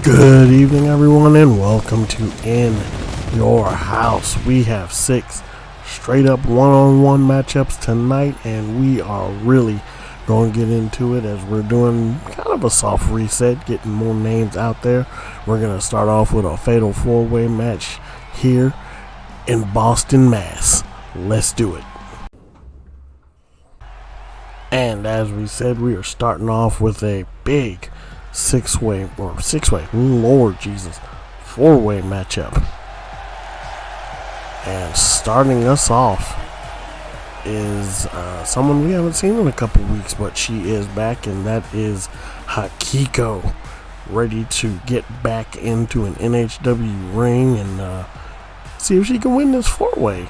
Good evening, everyone, and welcome to In Your House. We have 6 straight up one-on-one matchups tonight, and we are really going to get into it as we're doing kind of a soft reset, getting more names out there. We're going to start off with a fatal 4-way match here in Boston, Mass. Let's do it. And as we said, we are starting off with a big 4-way matchup. And starting us off is someone we haven't seen in a couple weeks, but she is back, and that is Hakiko, ready to get back into an NHW ring and see if she can win this 4-way.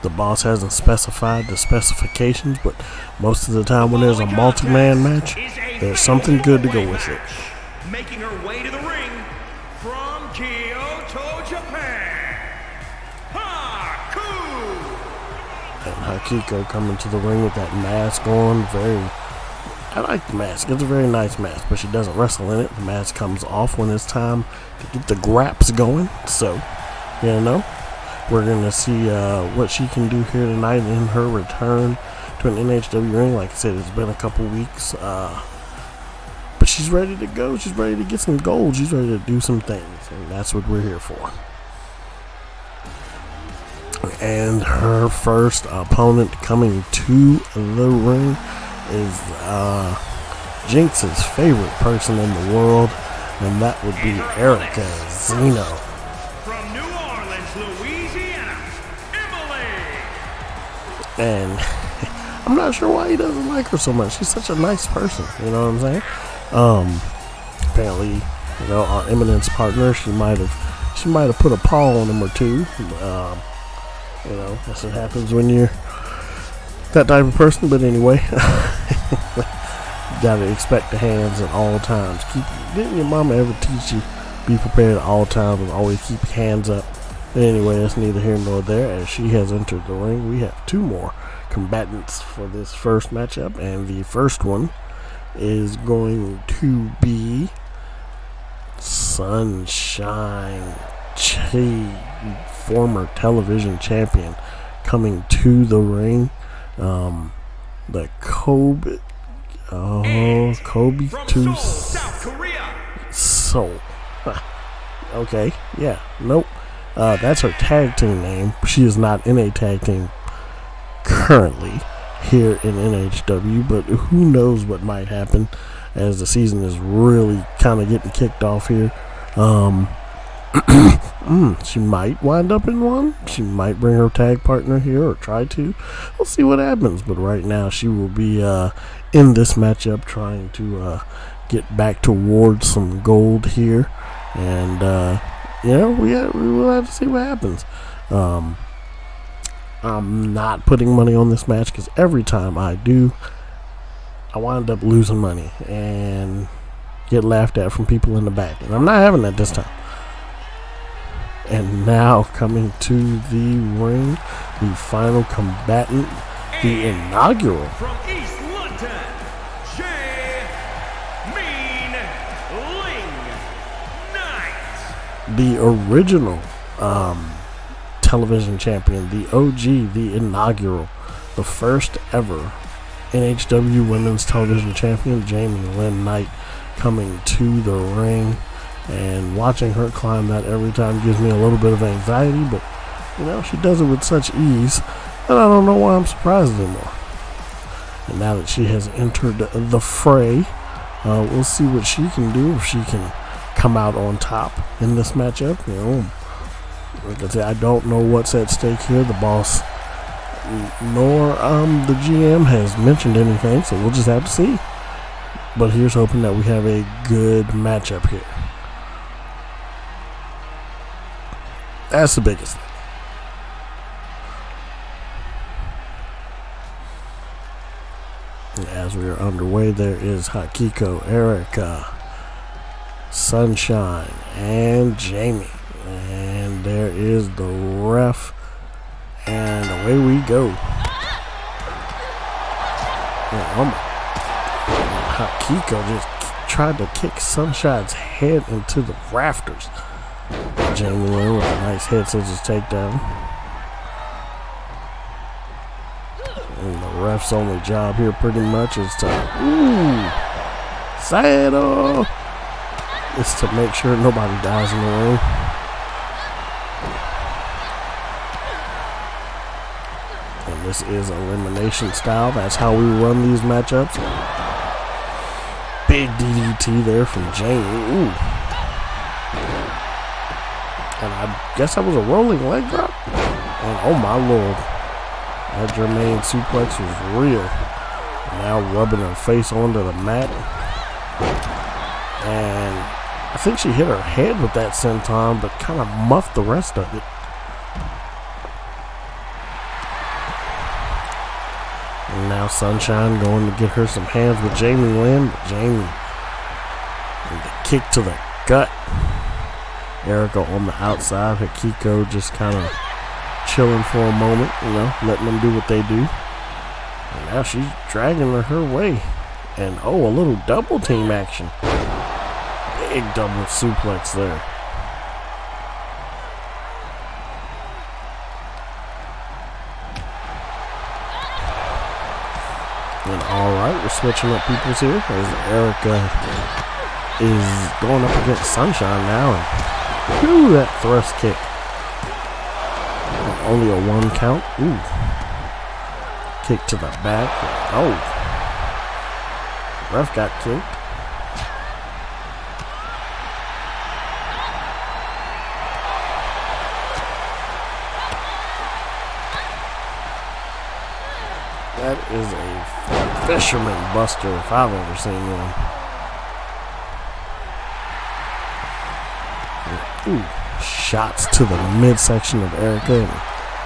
The boss hasn't specified the specifications, but most of the time when there's a multi-man match, there's something good to go with it. Making her way to the ring from Kyoto, Japan, Haku. And Hakiko coming to the ring with that mask on. I like the mask. It's a very nice mask, but she doesn't wrestle in it. The mask comes off when it's time to get the graps going. So, we're going to see what she can do here tonight in her return to an NHW ring. Like I said, it's been a couple weeks, but she's ready to go. She's ready to get some gold. She's ready to do some things, and that's what we're here for. And her first opponent coming to the ring is Jinx's favorite person in the world, and that would be Erica Zeno. From New Orleans, Louisiana, Emily. And I'm not sure why he doesn't like her so much. She's such a nice person, you know what I'm saying? Apparently, our Eminence partner, she might have put a paw on him or two. That's what happens when you're that type of person. But anyway, you gotta expect the hands at all times. Didn't your mama ever teach you be prepared at all times and always keep your hands up? But anyway, that's neither here nor there. As she has entered the ring, we have 2 more combatants for this first matchup, and the first one is going to be Sunshine Chi, former television champion, coming to the ring. The Kobe to South Korea. Seoul. Okay, yeah, nope. That's her tag team name. She is not in a tag team currently here in NHW, but who knows what might happen as the season is really kind of getting kicked off here. She might wind up in one. She might bring her tag partner here or try to. We'll see what happens, but right now she will be in this matchup trying to get back towards some gold here, and we will have to see what happens. I'm not putting money on this match because every time I do, I wind up losing money and get laughed at from people in the back, and I'm not having that this time. And now coming to the ring, the final combatant, the inaugural From East London, Jae-Min Ling Knight. the original television champion, the OG, the inaugural, the first ever NHW Women's Television Champion, Jae-Min Knight, coming to the ring. And watching her climb that every time gives me a little bit of anxiety, but she does it with such ease that I don't know why I'm surprised anymore. And now that she has entered the fray, we'll see what she can do, if she can come out on top in this matchup. Like I said, I don't know what's at stake here. The boss nor the GM has mentioned anything, so we'll just have to see. But here's hoping that we have a good matchup here. That's the biggest thing. And as we are underway, there is Hakiko, Erica, Sunshine, and Jamie. And there is the ref. And away we go. Hakiko just tried to kick Sunshine's head into the rafters. Jamie Lynn with a nice head scissors takedown. And the ref's only job here pretty much is to, Saito! Is to make sure nobody dies in the ring. And this is elimination style. That's how we run these matchups. Big DDT there from Jamie. Ooh. And I guess that was a rolling leg drop. And oh my lord. That Jermaine suplex was real. Now rubbing her face onto the mat. And I think she hit her head with that senton, but kind of muffed the rest of it. And now Sunshine going to get her some hands with Jamie Lynn. But Jamie, and the kick to the gut. Erica on the outside. Hikiko just kind of chilling for a moment, you know, letting them do what they do. And now she's dragging her way. And oh, a little double team action. Big double suplex there. And alright, we're switching up peoples here as Erica is going up against Sunshine now. And whew, that thrust kick. And only a 1 count. Ooh. Kick to the back. Oh. Ref got kicked. That is a fisherman buster if I've ever seen one. Ooh, shots to the midsection of Erica. And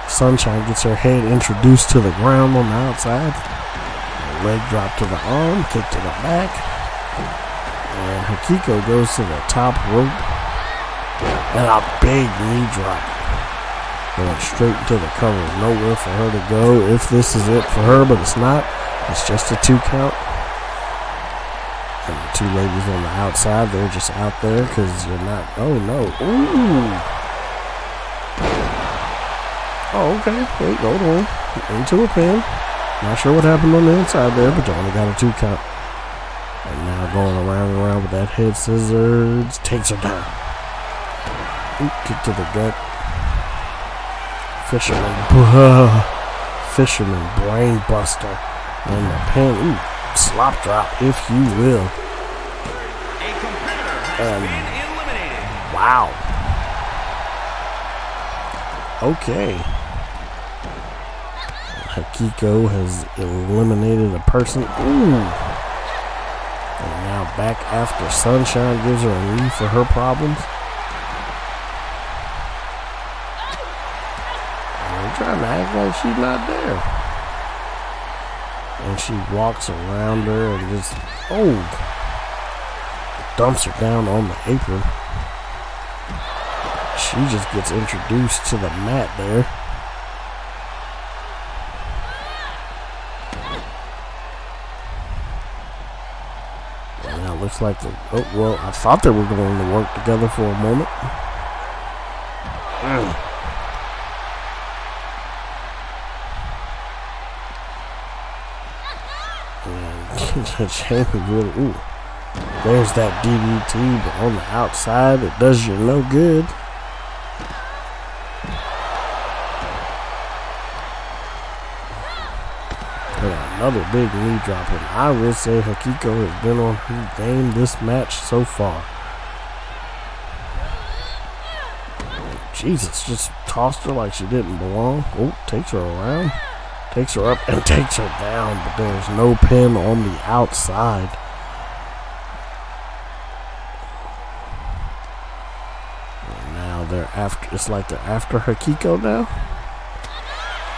Sunshine gets her head introduced to the ground on the outside. A leg drop to the arm, kick to the back. And Hikiko goes to the top rope. And a big knee drop. Going straight into the cover. Nowhere for her to go if this is it for her, but it's not. It's just a 2 count. And the 2 ladies on the outside, they're just out there because you're not. Oh no. Ooh. Oh, okay. Wait, hold on. Into a pin. Not sure what happened on the inside there, but you only got a 2 count. And now going around and around with that head scissors. Takes her down. Ooh, kick to the gut. Fisherman brain buster. And the pin. Ooh, slop drop, if you will. And wow. Okay. Hikiko has eliminated a person. Ooh. And now back after Sunshine gives her a knee for her problems. Trying to act like she's not there. And she walks around her and just, dumps her down on the apron. She just gets introduced to the mat there. And now it looks like I thought they were going to work together for a moment. Jamie really, ooh. There's that DDT, but on the outside, it does you no good. And another big knee drop, and I would say Hikiko has been on her game this match so far. Jesus, just tossed her like she didn't belong. Oh, takes her around. Takes her up and takes her down, but there's no pin on the outside. And now they're after, it's like they're after Hikiko now.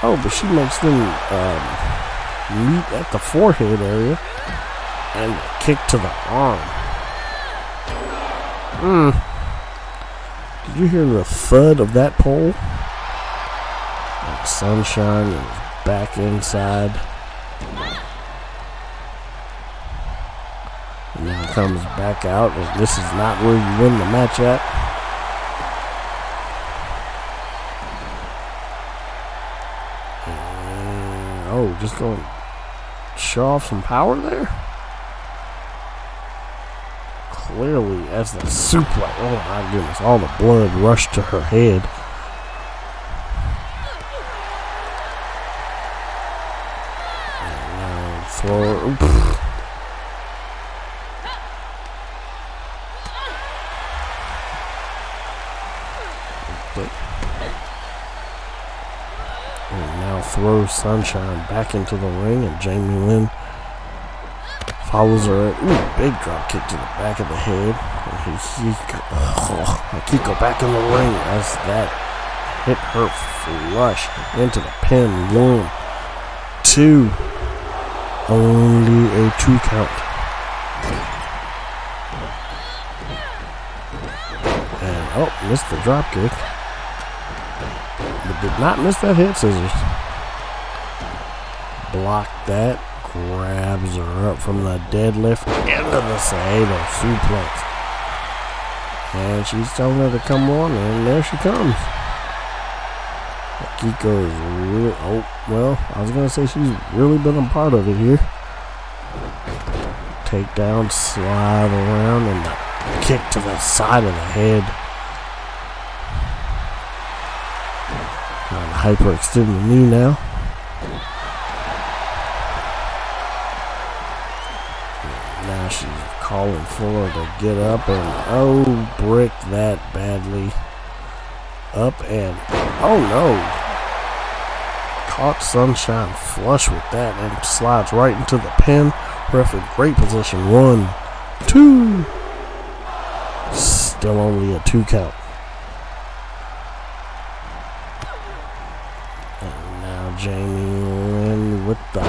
Oh, but she makes them meet at the forehead area. And a kick to the arm. Did you hear the thud of that pole? And Sunshine is back inside. And now comes back out, and this is not where you win the match at. And, oh, just going to show off some power there. Clearly, as the suplex, oh my goodness, all the blood rushed to her head. And now throw her. And now throws Sunshine back into the ring, and Jamie Lynn follows her. Ooh, big drop kick to the back of the head. And Kiko back in the ring as that hit her flush into the pin. 1, 2. Only a 2 count. And oh, missed the drop kick. But did not miss that head scissors. Blocked that. Grabs her up from the deadlift into the Saito suplex. And she's telling her to come on, and there she comes. Kiko is really, oh, well, I was going to say she's really been a part of it here. Takedown, slide around, and the kick to the side of the head. And hyperextend the knee now. Now she's calling for her to get up, and oh, brick that badly. Up and, oh no. Caught Sunshine flush with that and slides right into the pin. Ref in great position. 1, 2. Still only a 2 count. And now Jamie Lynn with the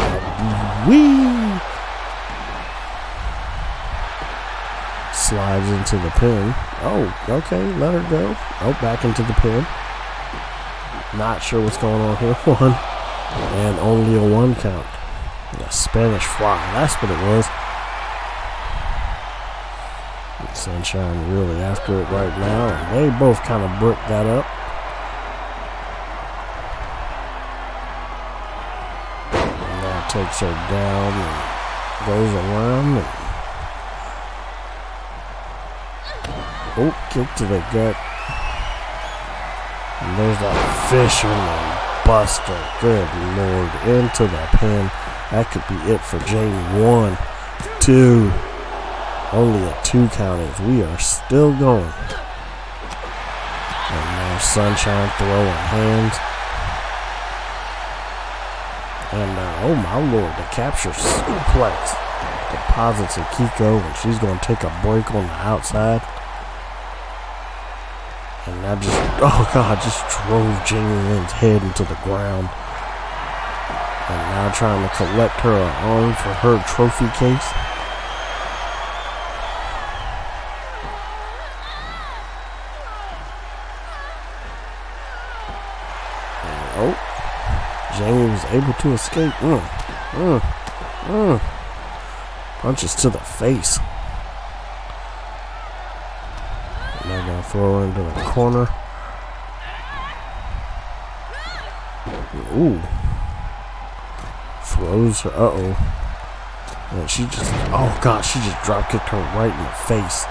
wee. Slides into the pin. Oh, okay, let her go. Oh, back into the pin. Not sure what's going on here. 1. And only a 1 count. A Spanish fly. That's what it was. Sunshine really after it right now. And they both kind of bricked that up. And now takes her down and goes around. And oh, kick to the gut. And there's that fisherman buster. Good Lord. Into the pin. That could be it for Jamie. 1, 2. Only a 2 count as we are still going. And now Sunshine throwing hands. And oh my Lord, the capture suplex deposits Kiko, and she's going to take a break on the outside. And that just, oh God, just drove Jamie Lynn's head into the ground. And now trying to collect her arm for her trophy case. And, oh, Jamie was able to escape. Punches to the face. And they're going to throw her into the corner. Ooh. Throws her, and she just, oh God, she just drop kicked her right in the face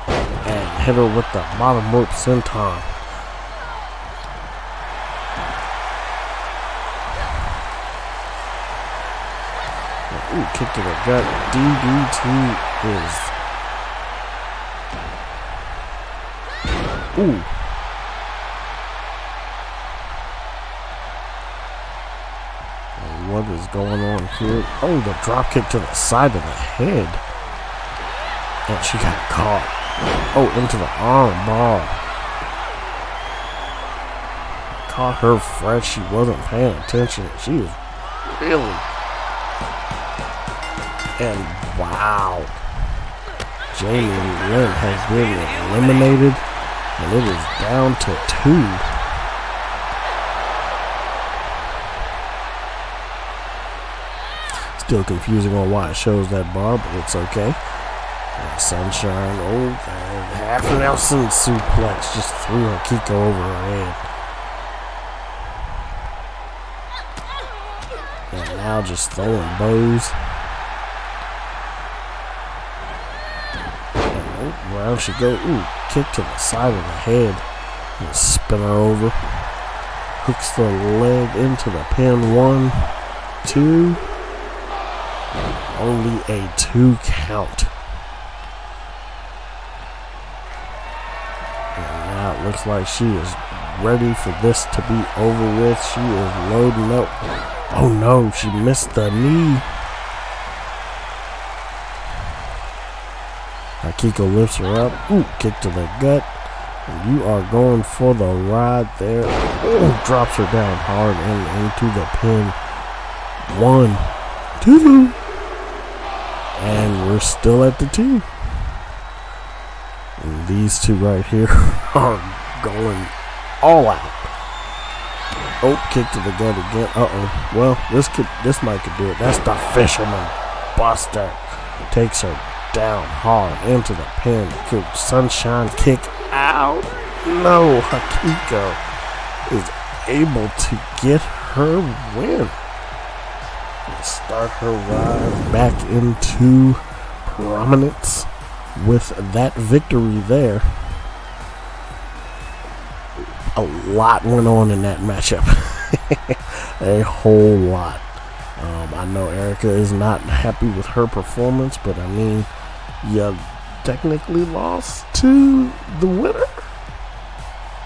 and hit her with the bottom rope senton. Ooh, kick to the gut. DDT is, ooh. What is going on here? Oh, the drop kick to the side of the head. And she got caught. Oh, into the arm bar. Caught her fresh. She wasn't paying attention. She was really. And wow. Jamie Lynn has been eliminated. And it is down to 2. Still confusing on why it shows that bar, but it's okay. And Sunshine, and half Nelson suplex just threw Akiko over her head. And now just throwing bows. And round she goes. Ooh, kick to the side of the head. And spin her over. Hooks the leg into the pin. 1, 2. Only a 2 count. And now it looks like she is ready for this to be over with. She is loading up. Oh no, she missed the knee. Akiko lifts her up. Ooh, kick to the gut. And you are going for the ride there. Ooh, drops her down hard and into the pin. 1, 2. And we're still at the 2. And these two right here are going all out. Oh, kick to the gut again. Uh-oh. Well, this might could do it. That's the Fisherman Buster. Takes her down hard into the pin. Good Sunshine kick out. No, Akiko is able to get her win. And start her ride back into prominence with that victory there. A lot went on in that matchup. A whole lot. I know Erica is not happy with her performance, but I mean, you technically lost to the winner.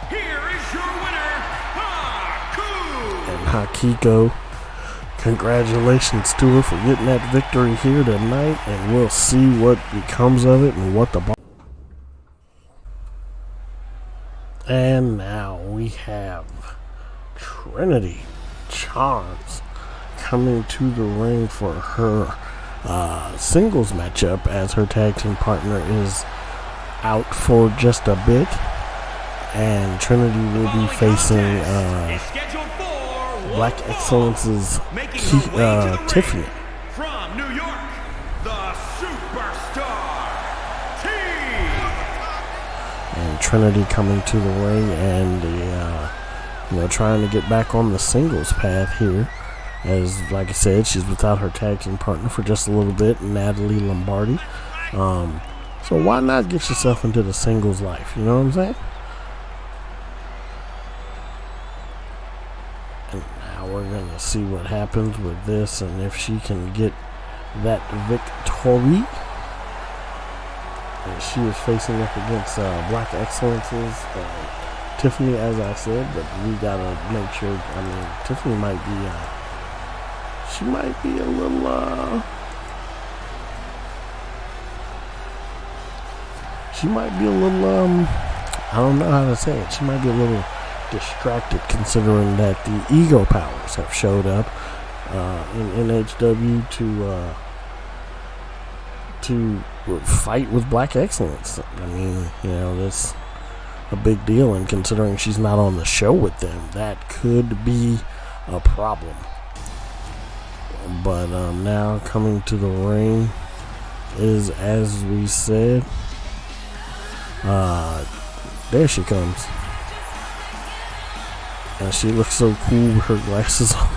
Here is your winner, Haku! And Akiko, congratulations to her for getting that victory here tonight, and we'll see what becomes of it and what the And now we have Trinity Charms coming to the ring for her singles matchup, as her tag team partner is out for just a bit. And Trinity will be facing Black Excellence's Tiffany. From New York, the Superstar T. And Trinity coming to the ring and trying to get back on the singles path here. As, like I said, she's without her tag team partner for just a little bit, Natalie Lombardi. So why not get yourself into the singles life? You know what I'm saying? And now we're going to see what happens with this and if she can get that victory. And she is facing up against Black Excellence's Tiffany, as I said, but we got to make sure. I mean, Tiffany might be... She might be a little, I don't know how to say it. She might be a little distracted, considering that the Ego Powers have showed up in NHW to fight with Black Excellence. I mean, that's a big deal, and considering she's not on the show with them, that could be a problem. But now coming to the ring is, as we said, there she comes. And she looks so cool with her glasses on.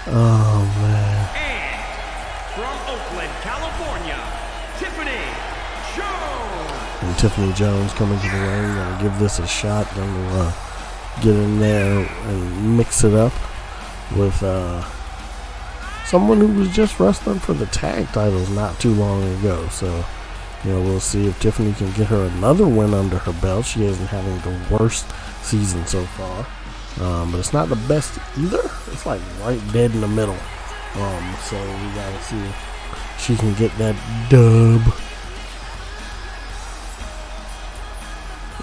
Oh, man. And from Oakland, California, Tiffany Jones. And Tiffany Jones coming to the ring. Gonna give this a shot. Gonna get in there and mix it up with someone who was just wrestling for the tag titles not too long ago. So, we'll see if Tiffany can get her another win under her belt. She isn't having the worst season so far. But it's not the best either. It's like right dead in the middle. So we gotta see if she can get that dub.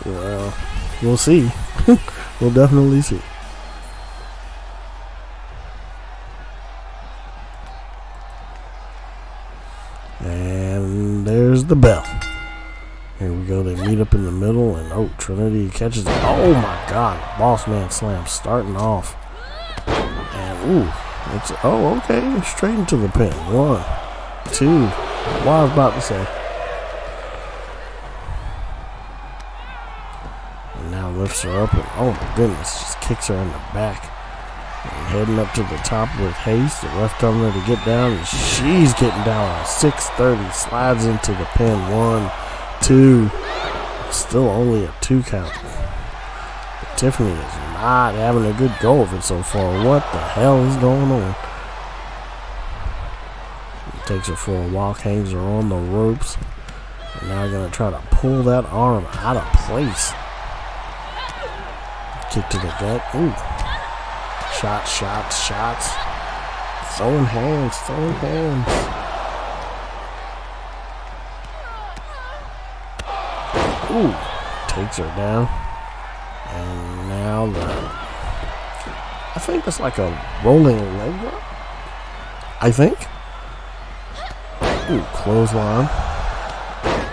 Well, we'll see. We'll definitely see. And there's the bell. Here we go. They meet up in the middle, and Trinity catches it. Oh my God! Boss Man Slam starting off, and It's, oh, okay. Straight into the pin. 1, 2. What I was about to say. And now lifts her up and, oh my goodness, just kicks her in the back. And heading up to the top with haste. The ref telling her to get down, and she's getting down on 6:30. Slides into the pin. 1, 2. Still only a 2 count. But Tiffany is not having a good go of it so far. What the hell is going on? Takes her for a walk, hangs her on the ropes. And now going to try to pull that arm out of place. Kick to the gut. Ooh. Shots, shots, shots. Throwing hands, throwing hands. Ooh. Takes her down. And now I think it's like a rolling leg drop. I think. Ooh, clothesline.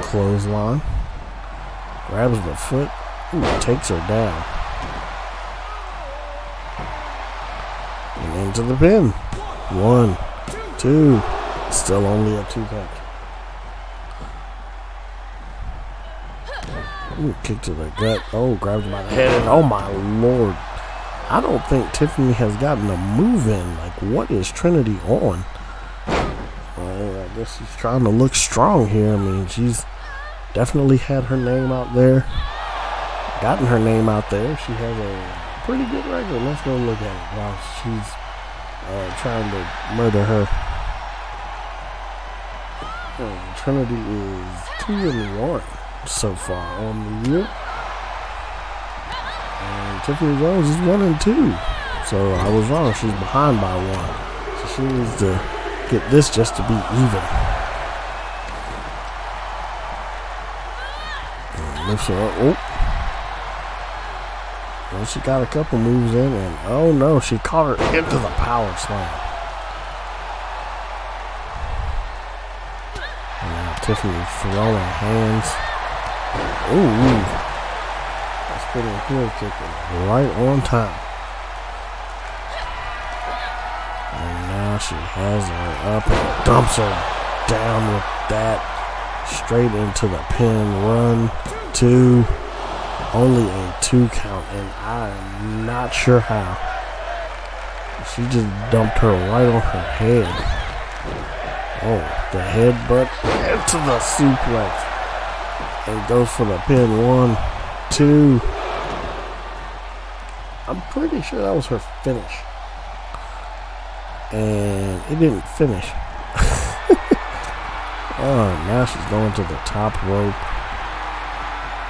Clothesline. Grabs the foot. Ooh, takes her down. And into the pin. 1, 2. Still only a 2 count. Ooh, kick to the gut. Oh, grabs by the head. And oh my lord. I don't think Tiffany has gotten a move in. Like, what is Trinity on? Well, I guess she's trying to look strong here. I mean, she's definitely had her name out there. Gotten her name out there. She has a pretty good record. Let's go look at it while she's trying to murder her. Trinity is 2-1 so far on the year. And Tiffany Jones is 1-2. So I was wrong. She's behind by 1. So she needs to get this just to be even. And lifts her up. Oh. Well, she got a couple moves in, and oh no, she caught her into the power slam. And now Tiffany throwing hands. Ooh. That's pretty heel kicking right on time. And now she has her up and dumps her down with that. Straight into the pin. 1, 2. Only a 2 count, and I'm not sure how. She just dumped her right on her head. Oh, the headbutt into the suplex. And goes for the pin. 1, 2. I'm pretty sure that was her finish. And it didn't finish. Oh, now she's going to the top rope.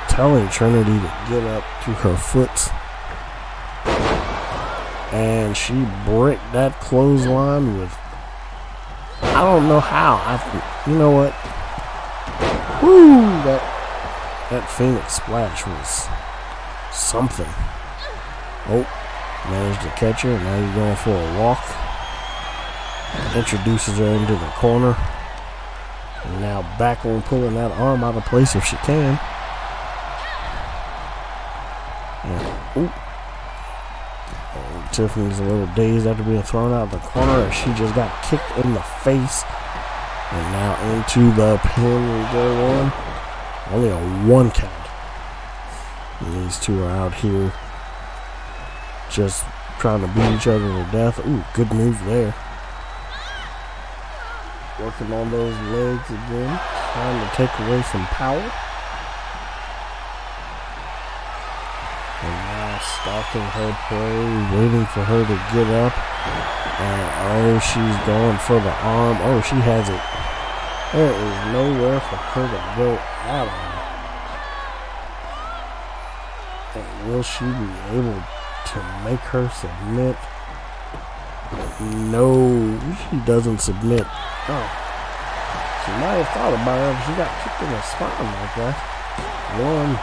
Telling Trinity to get up to her foot. And she bricked that clothesline with, I don't know how. You know what? Woo! That Phoenix splash was something. Oh, managed to catch her. Now he's going for a walk. Introduces her into the corner. And now back on pulling that arm out of place if she can. Ooh. Oh, Tiffany's a little dazed after being thrown out of the corner, and she just got kicked in the face. And now into the pin we go on. Only a 1 count. And these two are out here just trying to beat each other to death. Ooh, good move there. Working on those legs again, trying to take away some power. And now stalking her prey, waiting for her to get up. And oh, she's going for the arm. Oh, she has it. There is nowhere for her to go at all. And will she be able to make her submit? No, she doesn't submit. Oh, she might have thought about it if she got kicked in the spine like that. 1,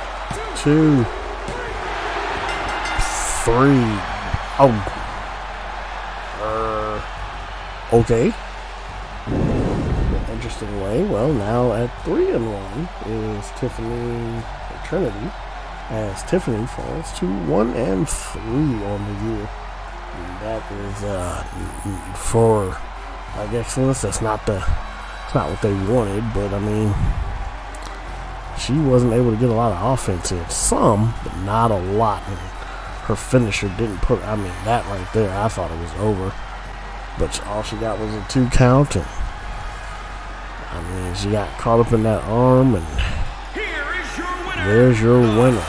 2, 3. Oh. Okay. Interesting way. Well, now at 3-1 is Tiffany Trinity, as Tiffany falls to 1-3 on the year. That is for excellence. It's not what they wanted, but I mean, she wasn't able to get a lot of offense in. Some, but not a lot. And her finisher didn't put. I mean, that right there, I thought it was over, but all she got was a 2 count, and I mean, she got caught up in that arm, and there's your winner.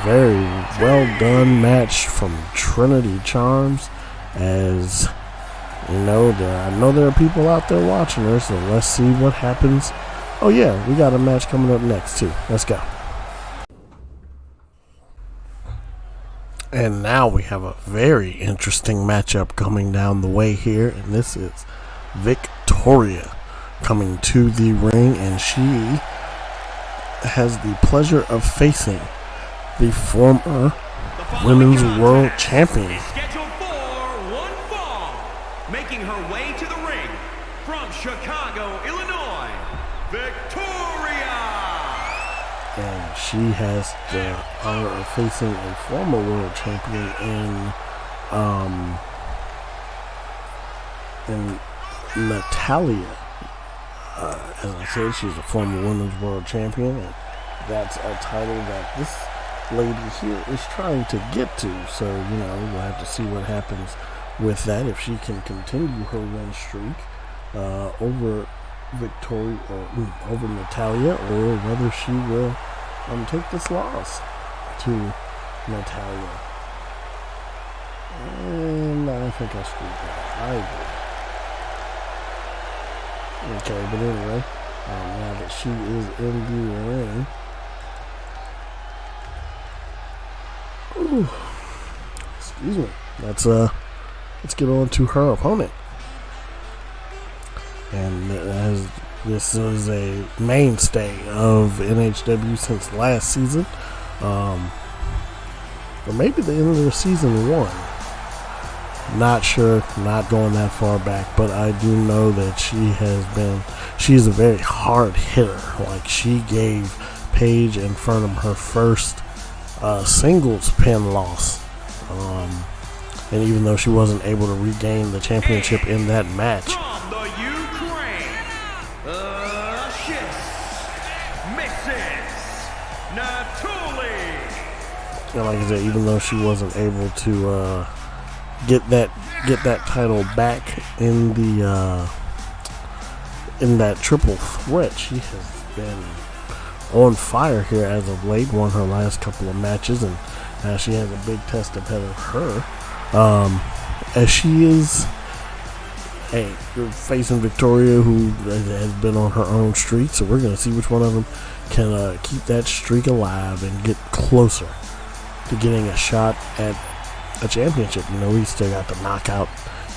Very well done match from Trinity Charms. As you know, I know there are people out there watching her, so let's see what happens. Oh yeah, we got a match coming up next too. Let's go. And now we have a very interesting matchup coming down the way here, and this is Victoria coming to the ring, and she has the pleasure of facing the former Women's World Champion. Scheduled for one fall, making her way to the ring from Chicago, Illinois, Victoria. And she has the honor of facing a former world champion in Natalia. As I said, she's a former women's world champion, and that's a title that this lady here is trying to get to. So, you know, we'll have to see what happens with that, if she can continue her win streak over Victoria or over Natalia, or whether she will take this loss to Natalia. And I think I screwed that. I agree. Okay, but anyway, now that she is in the ring, excuse me, let's get on to her opponent. And as this is a mainstay of NHW since last season, or maybe the end of season 1. Not sure, not going that far back, but I do know that she's a very hard hitter. Like, she gave Paige and Fernum her first singles pin loss. And even though she wasn't able to regain the championship in that match. From the Ukraine, Mrs. Natuli. And like I said, even though she wasn't able to get that title back in that triple threat, she has been on fire here as of late. Won her last couple of matches, and now she has a big test ahead of her. As she is facing Victoria, who has been on her own streak. So we're going to see which one of them can keep that streak alive and get closer to getting a shot at a championship. You know, we still got the Knockout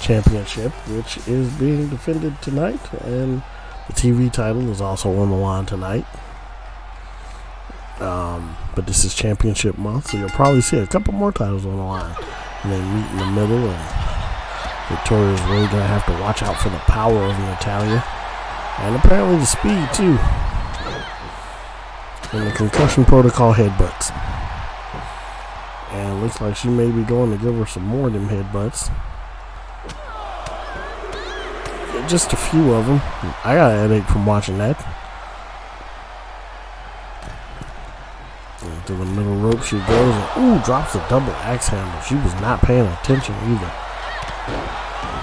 Championship, which is being defended tonight, and the TV title is also on the line tonight. But this is championship month, so you'll probably see a couple more titles on the line, and they meet in the middle, and Victoria's really going to have to watch out for the power of Natalia, and apparently the speed too, and the concussion protocol headbutts. And it looks like she may be going to give her some more of them headbutts. Just a few of them. I got a headache from watching that. To the middle rope she goes, and drops a double axe handle. She was not paying attention either.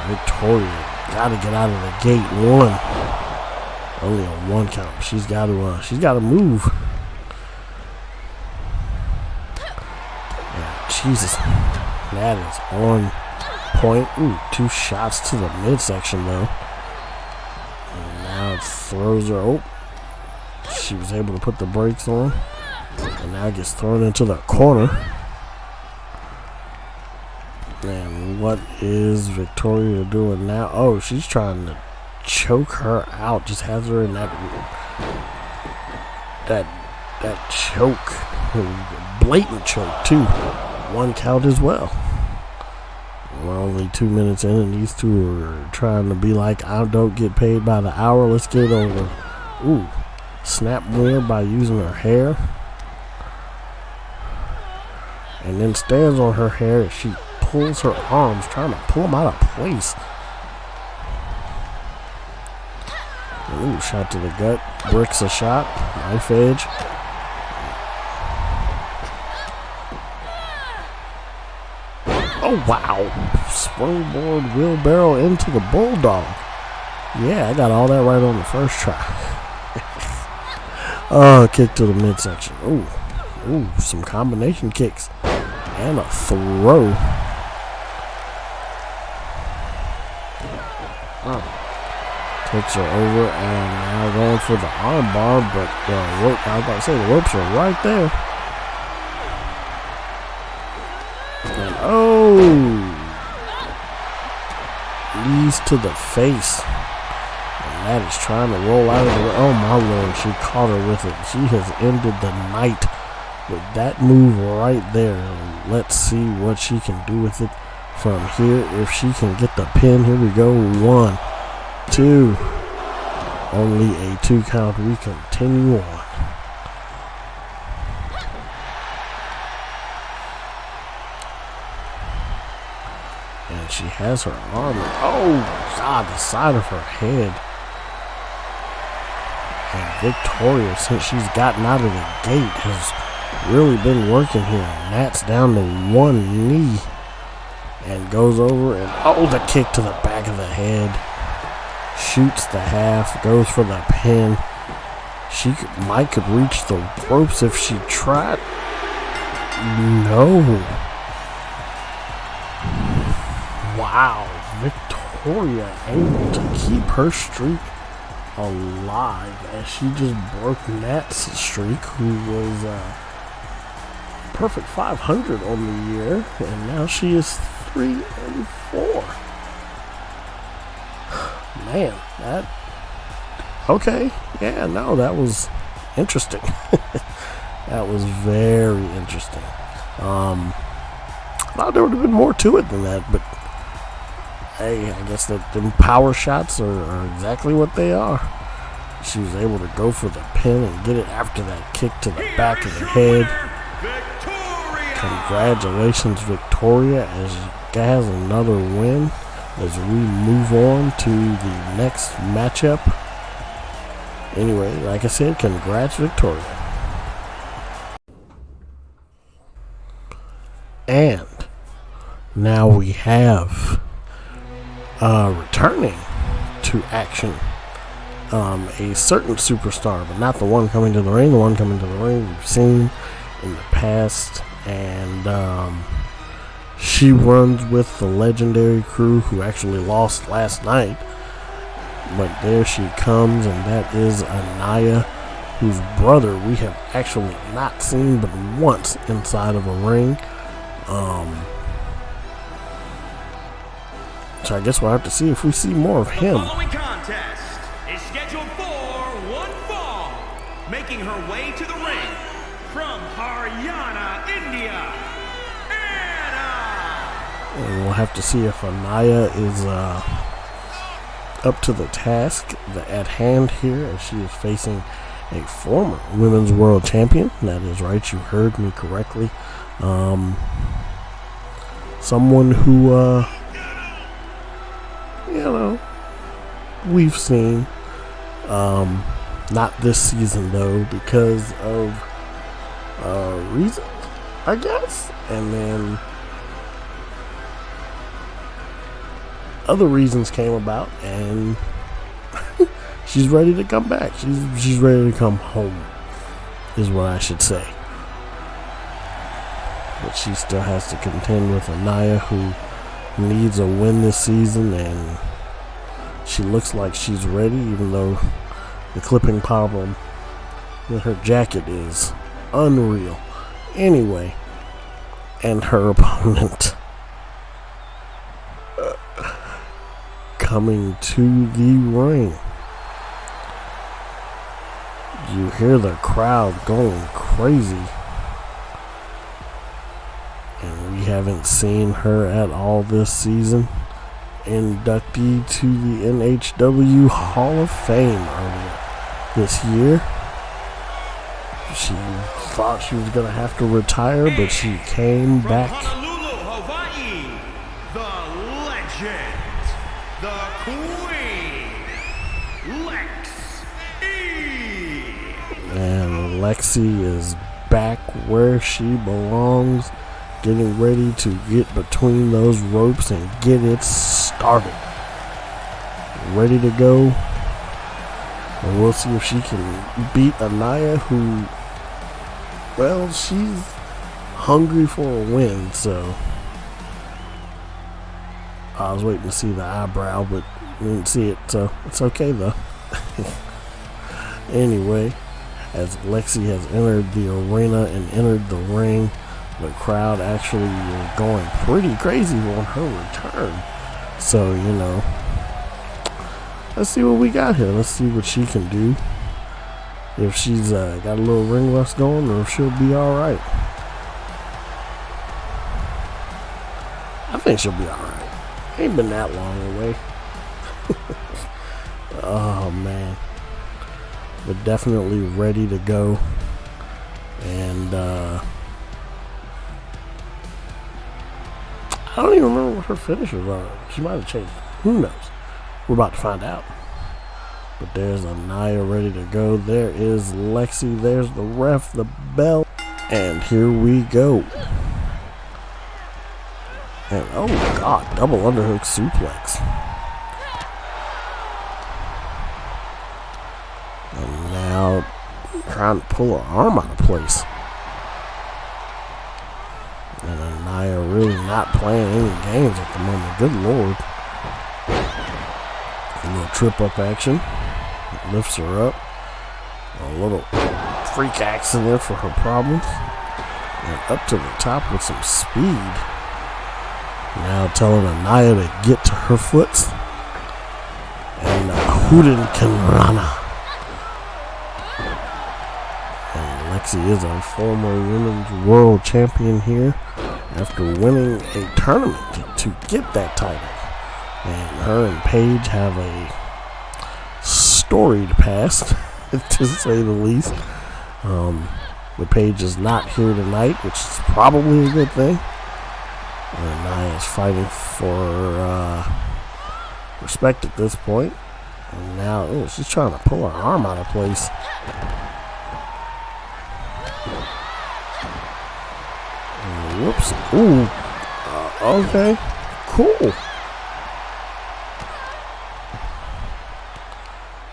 Victoria got to get out of the gate. Only a 1 count. She's got to move. Jesus, that is on point. 2 shots to the midsection though. And now it throws her. She was able to put the brakes on. And now gets thrown into the corner. And what is Victoria doing now? She's trying to choke her out. Just has her in that choke. Blatant choke too. 1 count as well. We're only 2 minutes in, and these two are trying to be like, I don't get paid by the hour. Let's get it over. Snap win by using her hair. And then stands on her hair as she pulls her arms, trying to pull them out of place. Ooh, shot to the gut. Bricks a shot. Knife edge. Oh, wow. Springboard wheelbarrow into the Bulldog. Yeah, I got all that right on the first try. Oh, kick to the midsection. Ooh, some combination kicks. And a throw. Takes her over and now going for the arm bar, but the rope, I was about to say, the ropes are right there. And knees to the face. And that is trying to roll out of the way. Oh my lord, she caught her with it. She has ended the night with that move right there. Let's see what she can do with it from here. If she can get the pin, here we go. 1, 2. Only a 2 count. We continue on. And she has her arm. Oh, God, the side of her head. And Victoria, since she's gotten out of the gate, has really been working here. And Nat's down to one knee. And goes over and, oh, the kick to the back of the head. Shoots the half, goes for the pin. Mike could reach the ropes if she tried. No. Wow, Victoria able to keep her streak alive as she just broke Nat's streak, who was perfect 500 on the year, and now she is 3-4. Man, okay, yeah, no, that was interesting. That was very interesting. Thought there would have been more to it than that, but hey, I guess that them power shots are exactly what they are. She was able to go for the pin and get it after that kick to the back of the head. Congratulations, Victoria, as she has another win. As we move on to the next matchup. Anyway, like I said, congrats, Victoria. And now we have returning to action a certain superstar, but not the one coming to the ring. The one coming to the ring we've seen in the past, and she runs with the Legendary Crew, who actually lost last night. But there she comes, and that is Anaya, whose brother we have actually not seen but once inside of a ring. So I guess we'll have to see if we see more of him. The following contest is scheduled for one fall. Making her way to the ring from Haryana, India, and we'll have to see if Anaya is up to the task at hand here, as she is facing a former Women's World Champion. That is right, you heard me correctly. Someone who, we've seen. Not this season, though, because of reasons, I guess. And then other reasons came about, and she's ready to come back. She's ready to come home, is what I should say. But she still has to contend with Anaya, who needs a win this season, and she looks like she's ready, even though the clipping problem with her jacket is unreal. Anyway, and her opponent coming to the ring. You hear the crowd going crazy. And we haven't seen her at all this season. Inductee to the NHW Hall of Fame earlier this year. She thought she was going to have to retire, but she came back. Honolulu, Hawaii, Queen, Lex E. And Lexi is back where she belongs, getting ready to get between those ropes and get it started. Ready to go. And we'll see if she can beat Anaya, who, well, she's hungry for a win, so I was waiting to see the eyebrow, but didn't see it, so it's okay though. Anyway, as Lexi has entered the arena and entered the ring, the crowd actually is going pretty crazy on her return. So, you know, let's see what we got here. Let's see what she can do. If she's got a little ring rust going, or if she'll be alright. I think she'll be alright. Ain't been that long away. Oh, man. But definitely ready to go. And I don't even remember what her finishers are. She might have changed. Who knows? We're about to find out. But there's Anaya ready to go. There is Lexi. There's the ref, the bell. And here we go. And oh God, double underhook suplex. And now trying to pull her arm out of place. And Anaya really not playing any games at the moment. Good Lord. A little trip up action. Lifts her up. A little freak accident for her problems. And up to the top with some speed. Now telling Anaya to get to her foots. And Huden Kanrana. And Lexi is our former women's world champion here after winning a tournament to get that title. And her and Paige have a storied past, to say the least. The Paige is not here tonight, which is probably a good thing. And Nia is fighting for respect at this point. And now, she's trying to pull her arm out of place. And whoops. Ooh. Okay. Cool.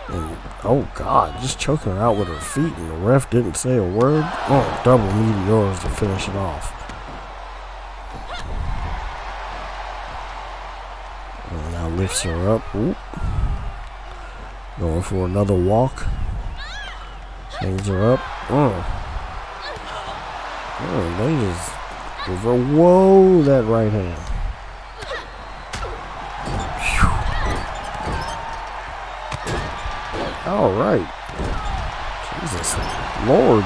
And, oh, God. Just choking her out with her feet. And the ref didn't say a word. Oh, double meteors to finish it off. And now lifts her up. Ooh. Going for another walk. Hangs her up. They just give her, whoa, that right hand. All right. Jesus Lord.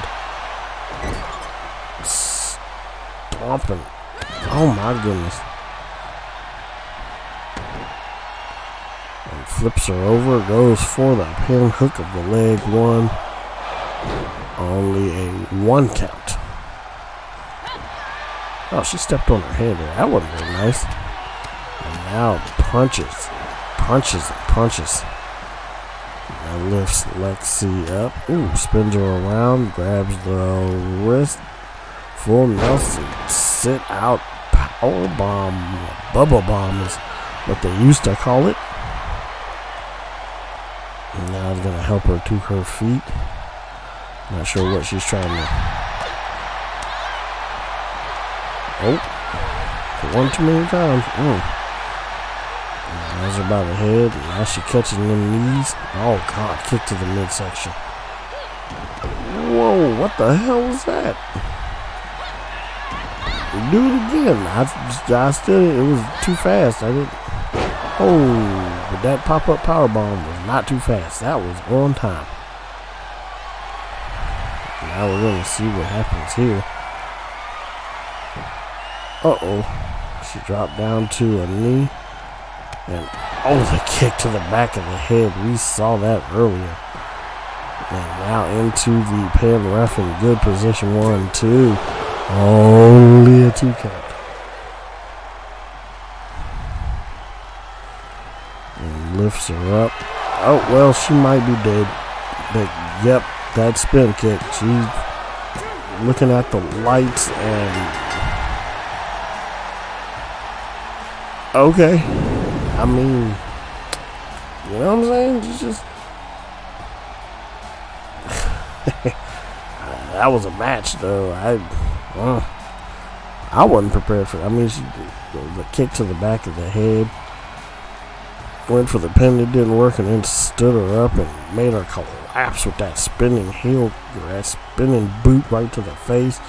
Stomping. Oh my goodness. And flips her over, goes for the pin hook of the leg one. Only a 1 count. Oh, she stepped on her head there. That wasn't very nice. And now punches. Punches and punches. Now lifts Lexi up. Ooh, spins her around. Grabs the wrist. Full Nelson. Sit out. Power bomb. Bubble bomb is what they used to call it. And now it's going to help her to her feet. Not sure what she's trying to... Oh, one too many times. Has her by the head. Now she catching them knees. Oh, God, kick to the midsection. Whoa, what the hell was that? Do it again. I still, it was too fast. I didn't. Oh, but that pop-up powerbomb was not too fast. That was on time. Now we're going to see what happens here. She dropped down to a knee. And, the kick to the back of the head. We saw that earlier. And now into the pin, ref in good position. 1, 2. Only a 2 count. And lifts her up. Oh, well, she might be dead. But, yep, that spin kick. She's looking at the lights and... Okay. I mean, you know what I'm saying? It's just... that was a match, though. I wasn't prepared for it. I mean, the kick to the back of the head. Went for the pin, it didn't work, and then stood her up and made her collapse with that spinning heel, that spinning boot right to the face.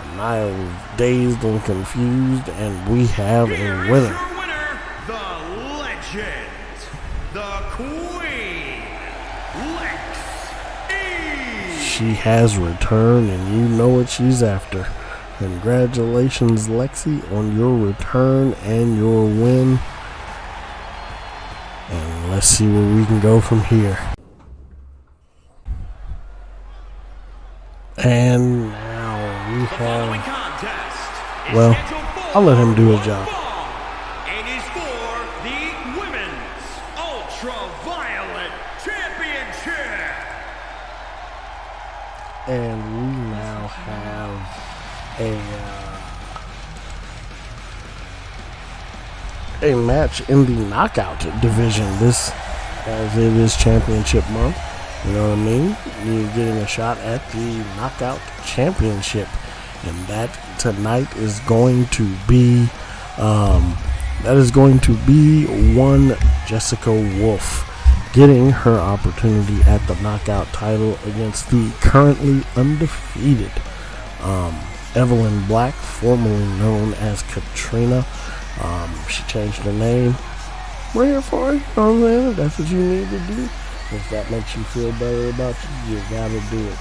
And I was dazed and confused, and we have a winner. The legend, the queen, Lex E. She has returned, and you know what she's after. Congratulations, Lexi, on your return and your win. And let's see where we can go from here. And now we have... Well, I'll let him do his job. And is for the Women's Ultraviolet Championship. And we now have a match in the knockout division. This, as it is championship month, you know what I mean? You're getting a shot at the knockout championship, and that tonight is going to be one Jessica Wolf getting her opportunity at the knockout title against the currently undefeated Evelyn Black, formerly known as Katrina. She changed her name. We're here for it. You know what I'm saying? If that's what you need to do. If that makes you feel better about you, you gotta do it.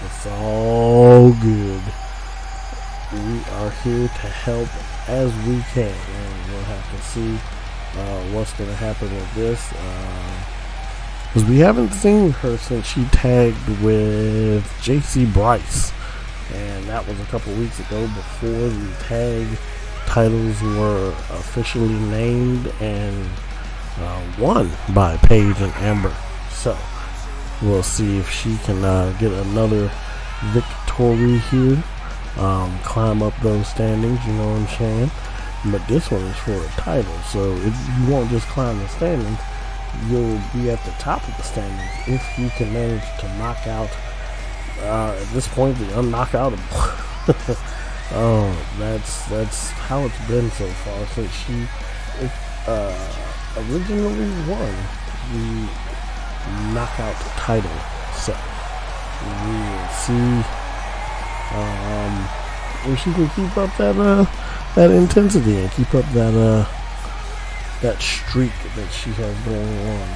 It's all good. We are here to help as we can. And we'll have to see what's going to happen with this. Because we haven't seen her since she tagged with JC Bryce. And that was a couple weeks ago before the tag titles were officially named and won by Paige and Amber. So we'll see if she can get another victory here, climb up those standings, you know what I'm saying? But this one is for a title, so if you won't just climb the standings, you'll be at the top of the standings if you can manage to knock out, at this point, the unknockoutable. Oh, that's how it's been so far since she originally won the knockout title. So we will see if she can keep up that intensity and keep up that streak that she has going on.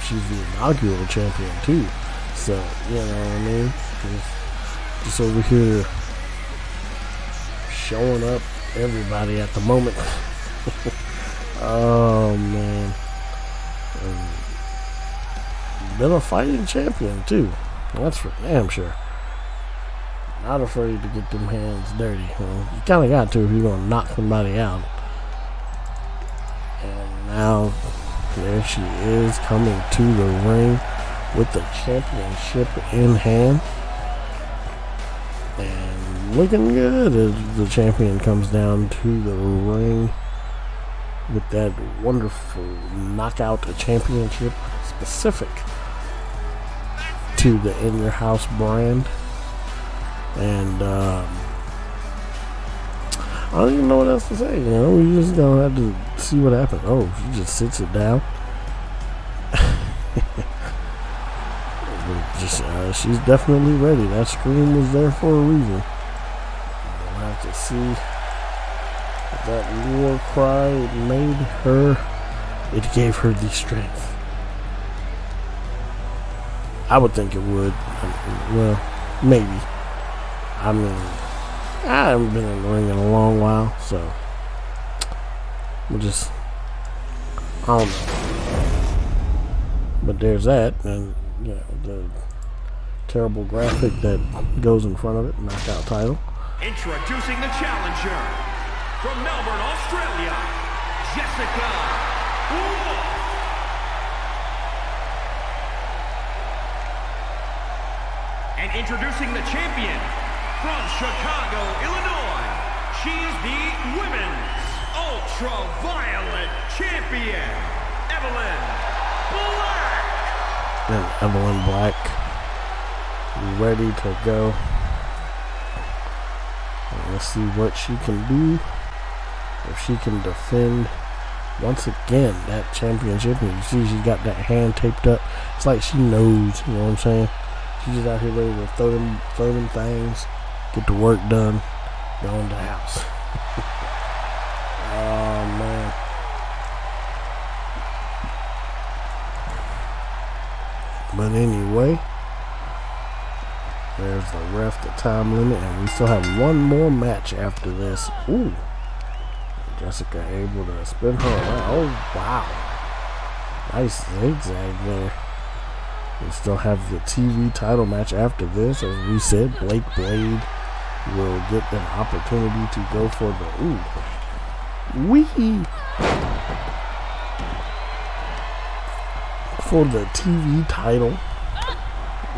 She's the inaugural champion too, so you know what I mean. Just over here showing up everybody at the moment. Oh man, been a fighting champion too. That's for damn sure. Not afraid to get them hands dirty. You kind of got to if you're gonna knock somebody out. And now there she is coming to the ring with the championship in hand. And looking good as the champion comes down to the ring with that wonderful knockout championship specific to the In Your House brand. And I don't even know what else to say, you know. We just gonna have to see what happens. Oh, she just sits it down. She's definitely ready. That scream was there for a reason. We'll have to see if that war cry it gave her the strength. I would think it would. Well, maybe. I mean, I haven't been in the ring in a long while, so we'll just, I don't know. But there's that, and you know, the terrible graphic that goes in front of it, knockout title. Introducing the challenger from Melbourne, Australia, Jessica Wolf. introducing the champion from Chicago, Illinois. She is the Women's Ultraviolet Champion, Evelyn Black. And Evelyn Black ready to go. And let's see what she can do. If she can defend once again that championship. And you see she got that hand taped up. It's like she knows, you know what I'm saying? She's just out here ready to throw them things, get the work done, go in the house. Oh man. But anyway, there's the ref, the time limit, and we still have one more match after this. Ooh. Jessica able to spin her around. Oh, wow. Nice zigzag there. We still have the TV title match after this. As we said, Blake Blade will get an opportunity to go for the... Ooh. Wee! For the TV title,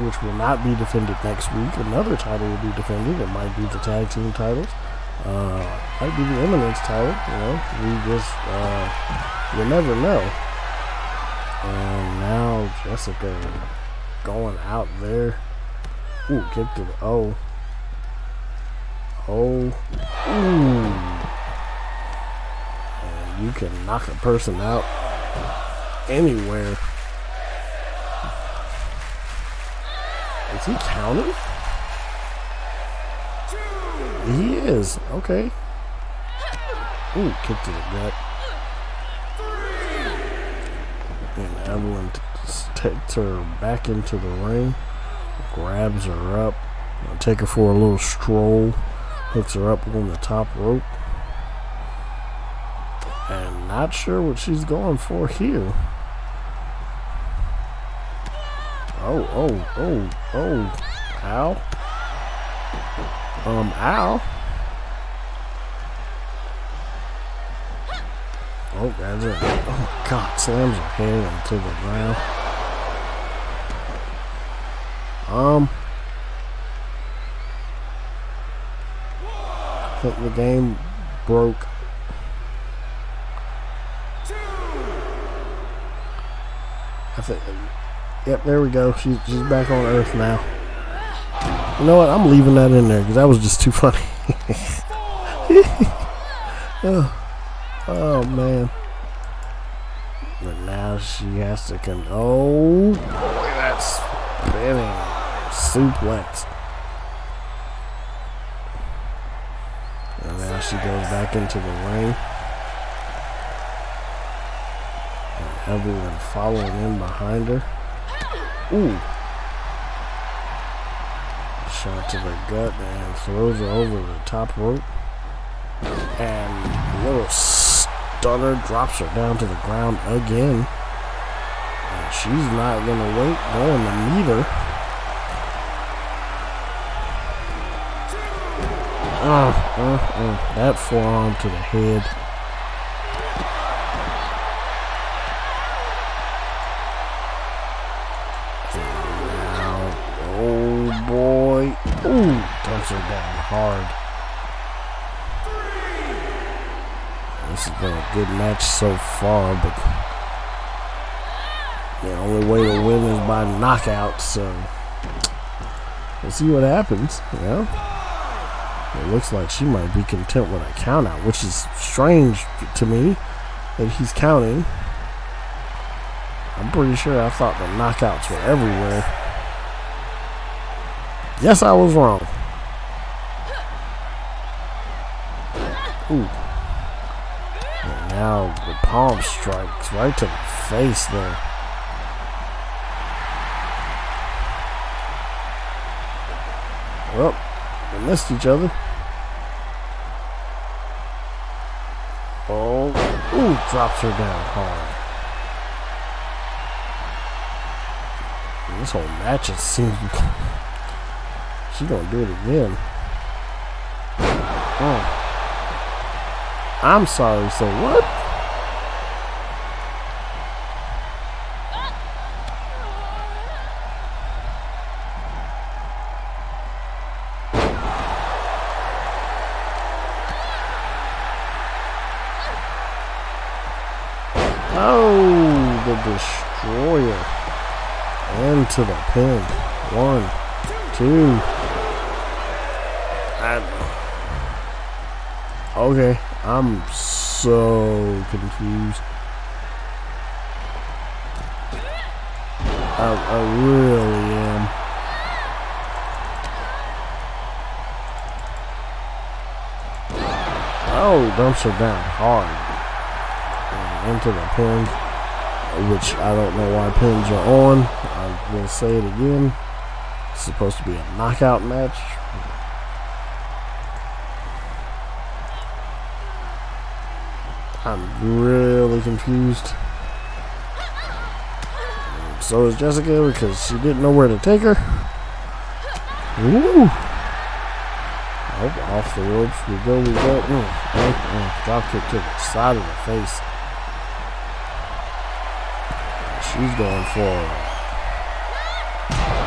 which will not be defended next week. Another title will be defended. It might be the tag team titles. Might be the Eminence title. You know, we just you never know. And now Jessica going out there. Ooh, kick to the O. Ooh. And you can knock a person out anywhere. Is he counting? He is. Okay. Ooh, kick to the gut. And Evelyn takes her back into the ring. Grabs her up. Take her for a little stroll. Hooks her up on the top rope. And not sure what she's going for here. Oh. Ow. Ow. Oh, that's it. Oh, God. Slams her head into the ground. I think the game broke. I think... Yep, there we go. She's back on Earth now. You know what? I'm leaving that in there because that was just too funny. oh man. But now she has to oh boy, that's spinning suplex. And now she goes back into the ring. And Evelyn following in behind her. Ooh. Shot to the gut and throws her over the top rope. And a little stunner drops her down to the ground again. And she's not going to wait, going to meet her. That forearm to the head. Ooh, dumps her down hard. This has been a good match so far, but the only way to win is by knockout, so we'll see what happens, you know? It looks like she might be content with a count out, which is strange to me that he's counting. I'm pretty sure I thought the knockouts were everywhere. Yes, I was wrong. Ooh. And now the palm strikes right to the face there. Well, they missed each other. Oh, ooh, drops her down hard. And this whole match just seems... She's gonna do it again. Oh. I'm sorry, so what? destroyer. Into the pin. 1, 2. Okay, I'm so confused. I really am. Oh, dumps her down hard. And into the pin, which I don't know why pins are on. I will say it again. It's supposed to be a knockout match. I'm really confused. So is Jessica, because she didn't know where to take her. Ooh. Oh, off the ropes. We go. Drop kick to the side of the face. She's going for it.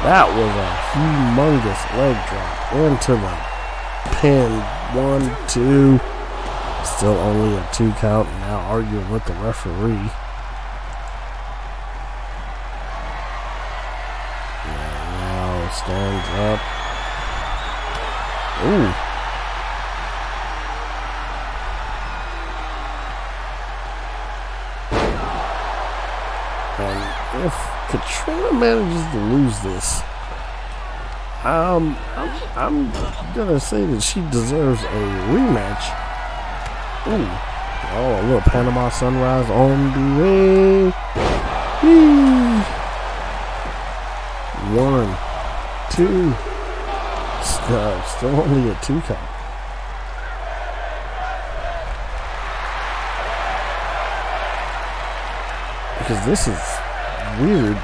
That was a humongous leg drop into the pin. 1, 2. Still only a 2 count. Now arguing with the referee. And now stands up. Ooh. And if Katrina manages to lose this, I'm gonna say that she deserves a rematch. Ooh. Oh, a little Panama Sunrise on the way. Whee. 1, 2. Still only a 2 count. Because this is weird.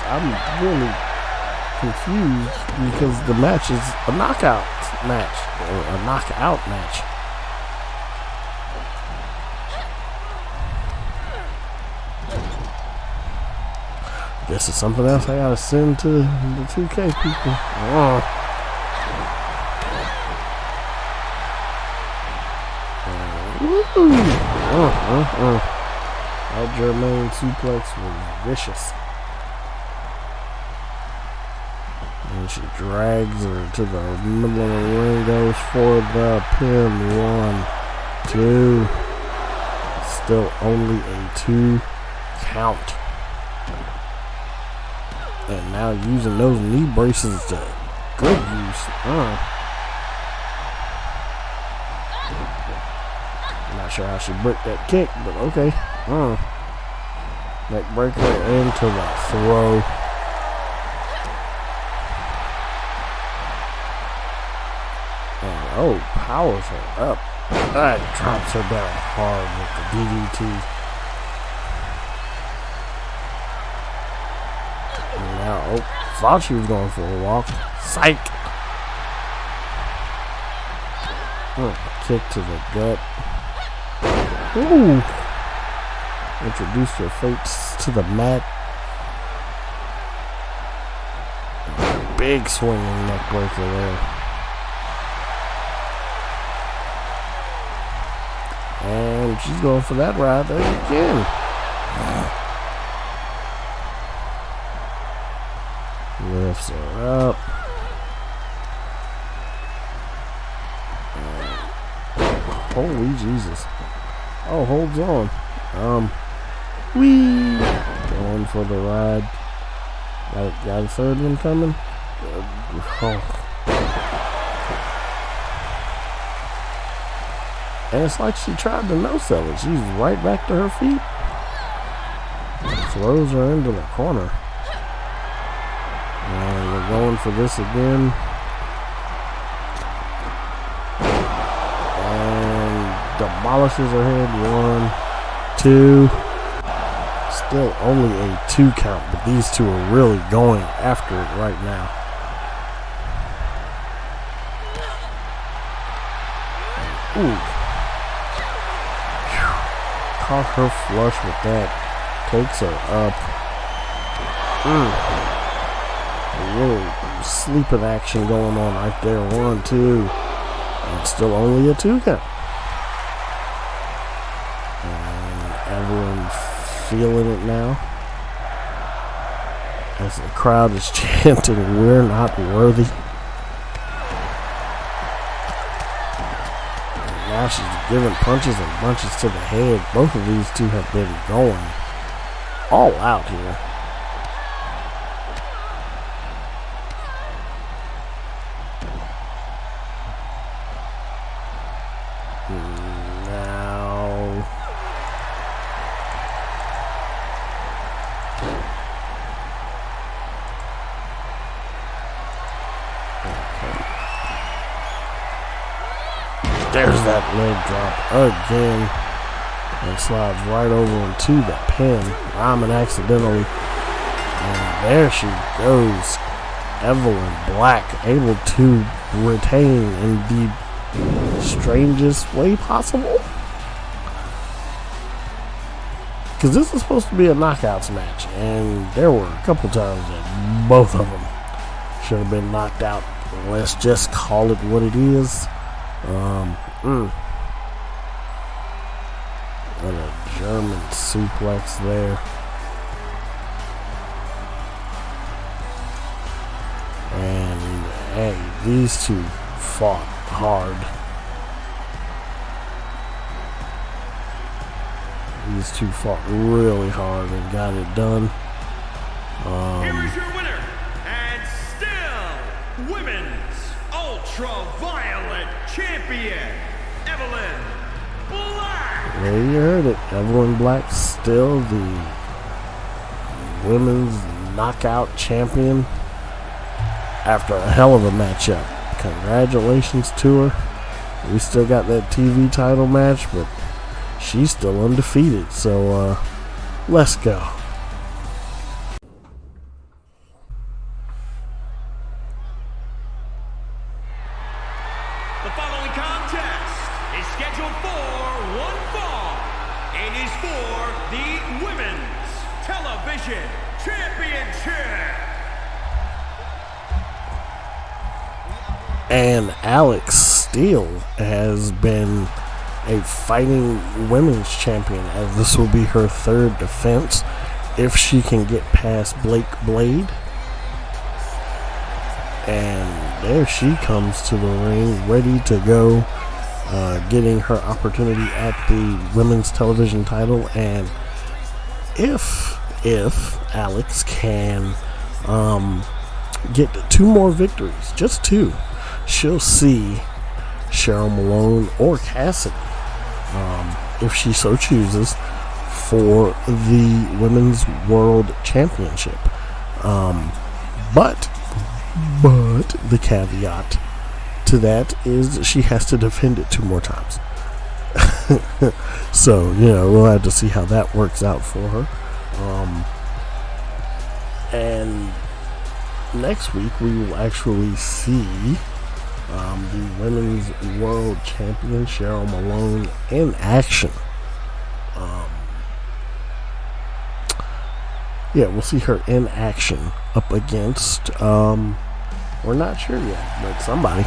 I'm really confused because the match is a knockout match. Or a knockout match. Guess it's something else I gotta send to the 2K people. Oh. That Germain suplex was vicious. And she drags her to the middle of the ring, goes for the pin. 1, 2. Still only a 2 count. And now using those knee braces to good use. Not sure how she bricked that kick, but okay. Neck breaker into the throw. And oh, powers her up. That drops her down hard with the DDT. And now, thought she was going for a walk. Psych! Kick to the gut. Ooh! Introduced her face to the mat. Big swinging neck breaker there. And she's going for that ride there again. Lifts her up. Holy Jesus. Oh, holds on. Whee! Going for the ride. Got a third one coming. Oh. And it's like she tried to no-sell it. She's right back to her feet. Throws her into the corner. And we're going for this again. And demolishes her head. 1, 2. Still only a 2 count, but these two are really going after it right now. Ooh. Caught her flush with that. Takes her up. A little sleeping action going on right there. 1, 2. And still only a 2 count. And everyone feeling it now. as the crowd is chanting, "We're not worthy." And now she's giving punches and bunches to the head. Both of these two have been going all out here. There's that leg drop again. And slides right over into the pin. Ryman accidentally. And there she goes. Evelyn Black able to retain in the strangest way possible. Because this is supposed to be a knockouts match. And there were a couple times that both of them should have been knocked out. Let's just call it what it is. What a German suplex there. And hey, these two fought hard. These two fought really hard and got it done. Here is your winner, and still Women's Ultraviolet Champion, Evelyn Black. There you heard it. Evelyn Black still the Women's Knockout Champion after a hell of a matchup. Congratulations to her. We still got that TV title match, but she's still undefeated. So let's go. The following contest is scheduled for one fall. It is for the Women's Television Championship. And Alex Steele has been a fighting women's champion, as this will be her third defense if she can get past Blake Blade. And there she comes to the ring, ready to go, getting her opportunity at the women's television title. And if Alex can get 2 more victories, just 2, she'll see Cheryl Malone or Cassidy, if she so chooses, for the Women's World Championship. But the caveat to that is she has to defend it 2 more times. So, we'll have to see how that works out for her. And next week we will actually see the Women's World Champion Cheryl Malone in action. We'll see her in action up against, we're not sure yet, but somebody.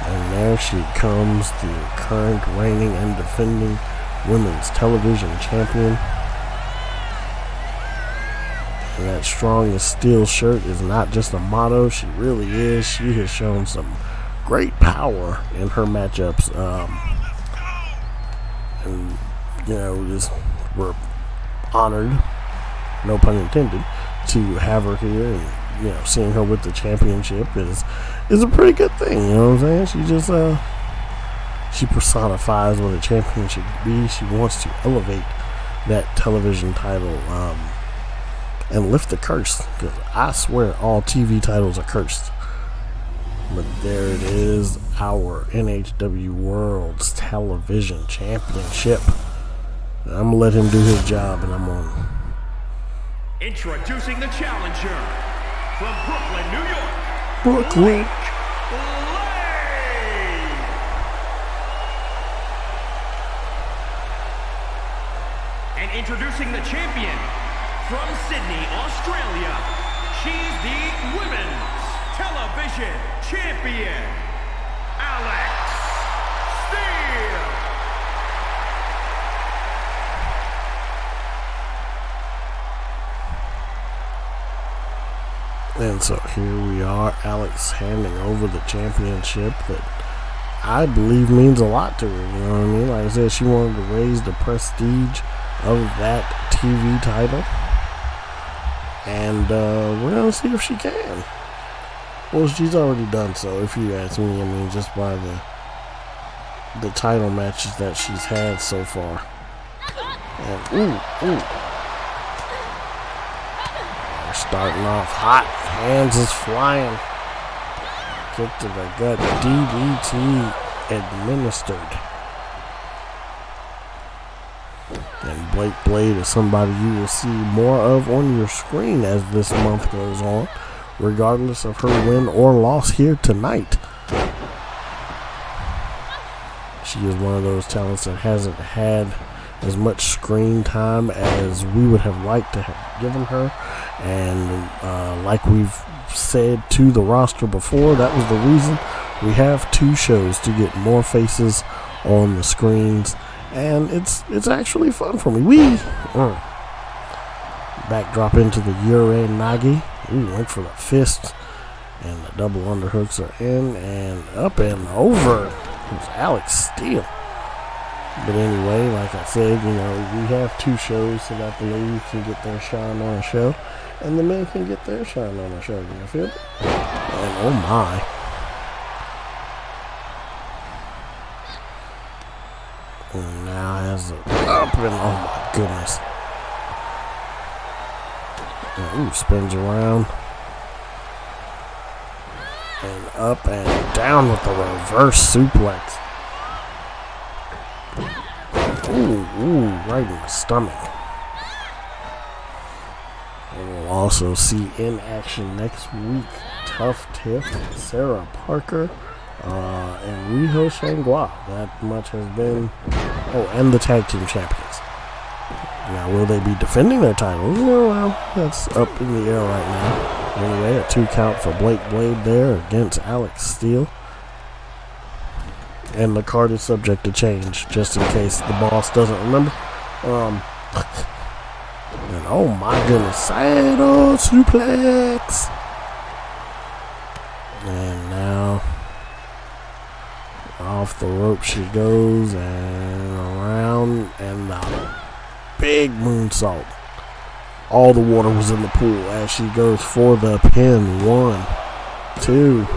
And there she comes, the current reigning and defending Women's Television Champion. And that strong as steel shirt is not just a motto, she really is. She has shown some great power in her matchups. And, we're honored, no pun intended, to have her here. And, seeing her with the championship is a pretty good thing, you know what I'm saying? She just, she personifies what a champion should be. She wants to elevate that television title, and lift the curse, because I swear all TV titles are cursed. But there it is, our NHW World's Television Championship. And I'm gonna let him do his job, and I'm on. Introducing the challenger from Brooklyn, New York, Brooklyn. Blake Blade. And introducing the champion from Sydney, Australia, she's the Women's Television Champion, Alex Steele. And so here we are, Alex handing over the championship that I believe means a lot to her. You know what I mean? Like I said, she wanted to raise the prestige of that TV title. And we're going to see if she can. Well, she's already done so, if you ask me. I mean, just by the title matches that she's had so far. And, ooh. We're starting off hot. Hands is flying. Kick to the gut. DDT administered. And Blake Blade is somebody you will see more of on your screen as this month goes on, regardless of her win or loss here tonight. She is one of those talents that hasn't had as much screen time as we would have liked to have given her. And like we've said to the roster before, that was the reason we have 2 shows, to get more faces on the screens. And it's actually fun for me. Backdrop into the Uranage. Ooh, went for the fist. And the double underhooks are in and up and over. It's Alex Steele. But anyway, like I said, you know, we have 2 shows so that the ladies can get their shine on a show. And the men can get their shine on a show. You feel it? And oh my. And now has it up and oh my goodness. And, ooh, spins around. And up and down with the reverse suplex. Ooh, right in the stomach. And we'll also see in action next week Tough Tiff, Sarah Parker, and Riho Shangwa. That much has been. Oh, and the tag team champions. Now, will they be defending their titles? Well, that's up in the air right now. Anyway, a 2 count for Blake Blade there against Alex Steele. And the card is subject to change, just in case the boss doesn't remember. And oh my goodness, Saito suplex. And now off the rope she goes and around, and the big moonsault. All the water was in the pool as she goes for the pin. 1, 2.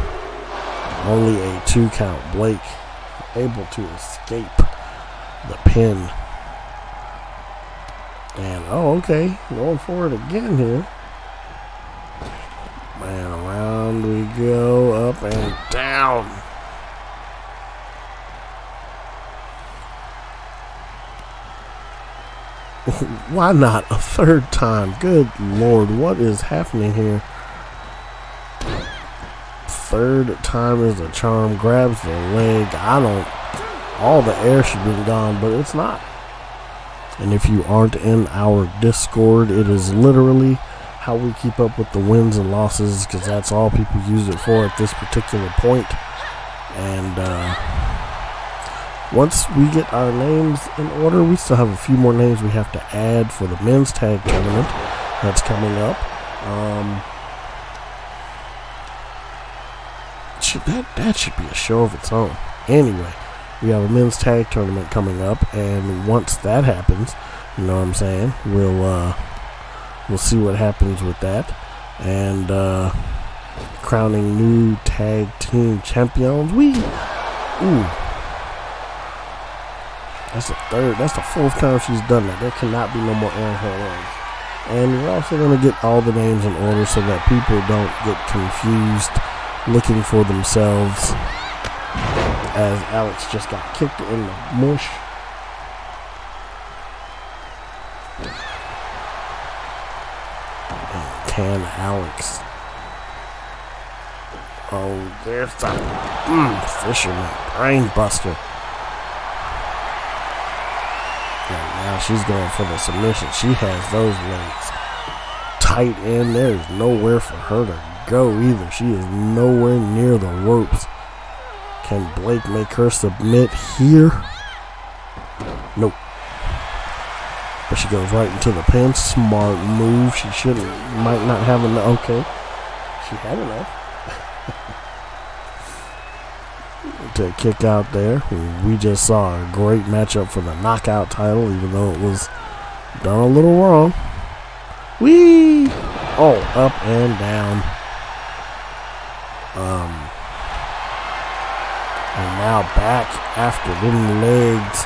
Only a 2 count. Blake able to escape the pin. And oh, okay, going for it again here. And around we go, up and down. Why not a 3rd time? Good Lord, what is happening here? 3rd time is a charm. Grabs the leg. All the air should be gone, but it's not. And if you aren't in our Discord, it is literally how we keep up with the wins and losses, because that's all people use it for at this particular point. And once we get our names in order, we still have a few more names we have to add for the men's tag tournament that's coming up. That should be a show of its own. Anyway, we have a men's tag tournament coming up, and once that happens, you know what I'm saying, we'll see what happens with that. And crowning new tag team champions. That's the 4th time she's done that. There cannot be no more air in her legs. And we're also going to get all the names in order so that people don't get confused looking for themselves, as Alex just got kicked in the mush. And can Alex? Oh, there's the fisherman brain buster. And now she's going for the submission. She has those legs tight in. There's nowhere for her to go either. She is nowhere near the ropes. Can Blake make her submit here? Nope. But she goes right into the pin. Smart move. She might not have enough. Okay. she had enough to kick out there. We just saw a great matchup for the knockout title, even though it was done a little wrong. Whee! Oh, up and down. And now back after them legs.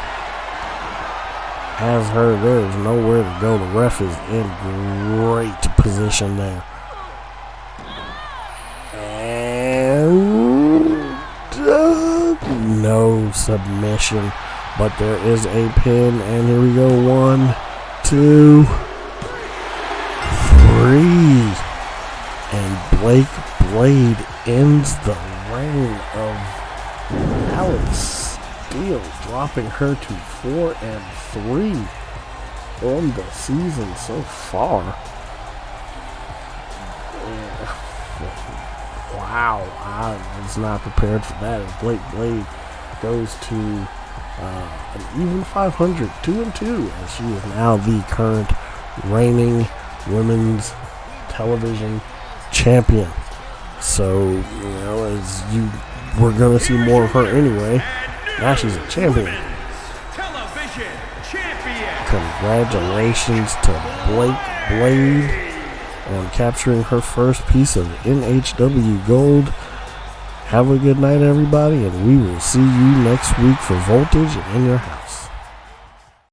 Has her, there's nowhere to go. The ref is in great position there. And no submission, but there is a pin, and here we go. 1, 2, 3. And Blake Blade ends the reign of Alex Steele, dropping her to 4-3 on the season so far. Wow, I was not prepared for that. As Blake Blade goes to an even 500, 2-2, as she is now the current reigning women's television champion. So, as you were going to see more of her anyway, now she's a champion. Television champion. Congratulations to Blake Blade on capturing her first piece of NHW gold. Have a good night, everybody, and we will see you next week for Voltage in your house.